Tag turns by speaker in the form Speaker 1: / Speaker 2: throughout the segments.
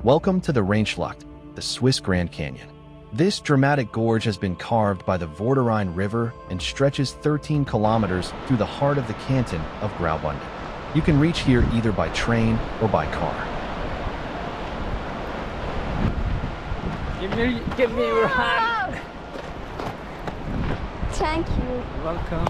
Speaker 1: Welcome to the Rheinschlucht, the Swiss Grand Canyon. This dramatic gorge has been carved by the Rhine River and stretches 13 kilometers through the heart of the canton of Graubünden. You can reach here either by train or by car.
Speaker 2: Give me your hand.
Speaker 3: Thank you.
Speaker 2: Welcome.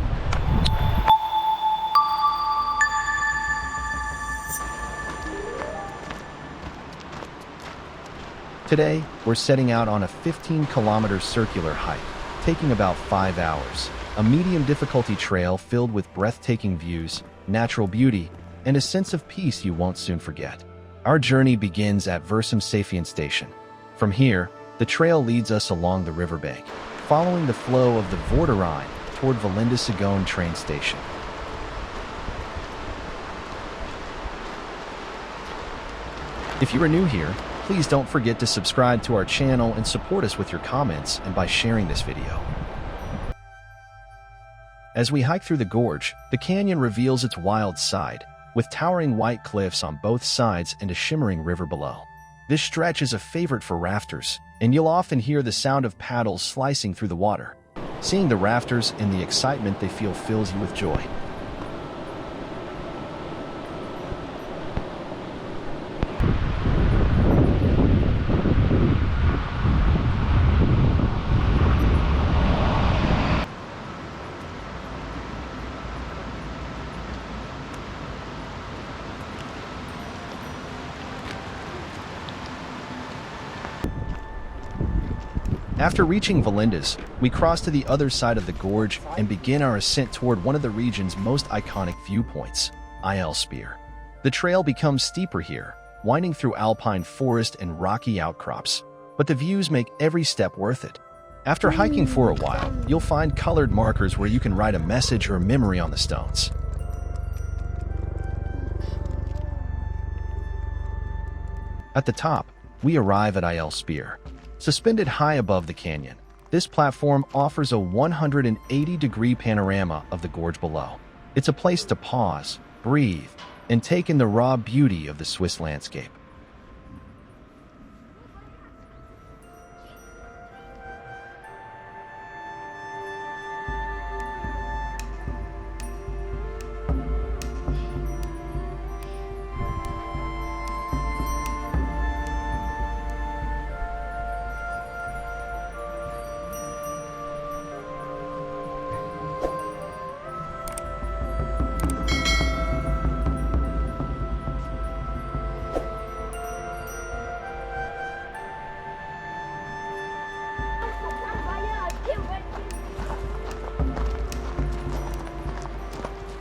Speaker 1: Today, we're setting out on a 15-kilometer circular hike, taking about 5 hours. A medium difficulty trail filled with breathtaking views, natural beauty, and a sense of peace you won't soon forget. Our journey begins at Swissalps station. From here, the trail leads us along the riverbank, following the flow of the Rhine toward Valinde train station. If you are new here, please don't forget to subscribe to our channel and support us with your comments and by sharing this video. As we hike through the gorge, the canyon reveals its wild side, with towering white cliffs on both sides and a shimmering river below. This stretch is a favorite for rafters, and you'll often hear the sound of paddles slicing through the water. Seeing the rafters and the excitement they feel fills you with joy. After reaching Valindes, we cross to the other side of the gorge and begin our ascent toward one of the region's most iconic viewpoints, Iel Spear. The trail becomes steeper here, winding through alpine forest and rocky outcrops, but the views make every step worth it. After hiking for a while, you'll find colored markers where you can write a message or memory on the stones. At the top, we arrive at Iel Spear. Suspended high above the canyon, this platform offers a 180-degree panorama of the gorge below. It's a place to pause, breathe, and take in the raw beauty of the Swiss landscape.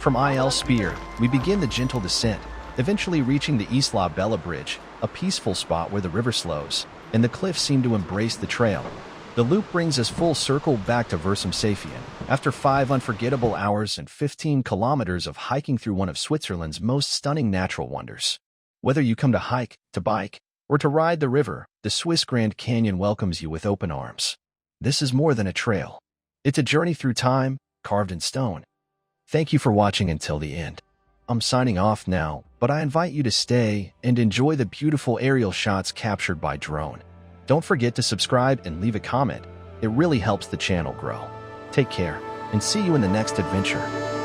Speaker 1: From Iel Spear, we begin the gentle descent, eventually reaching the Isla Bella Bridge, a peaceful spot where the river slows, and the cliffs seem to embrace the trail. The loop brings us full circle back to Swissalps, after 5 unforgettable hours and 15 kilometers of hiking through one of Switzerland's most stunning natural wonders. Whether you come to hike, to bike, or to ride the river, the Swiss Grand Canyon welcomes you with open arms. This is more than a trail. It's a journey through time, carved in stone. Thank you for watching until the end. I'm signing off now, but I invite you to stay and enjoy the beautiful aerial shots captured by drone. Don't forget to subscribe and leave a comment. It really helps the channel grow. Take care, and see you in the next adventure.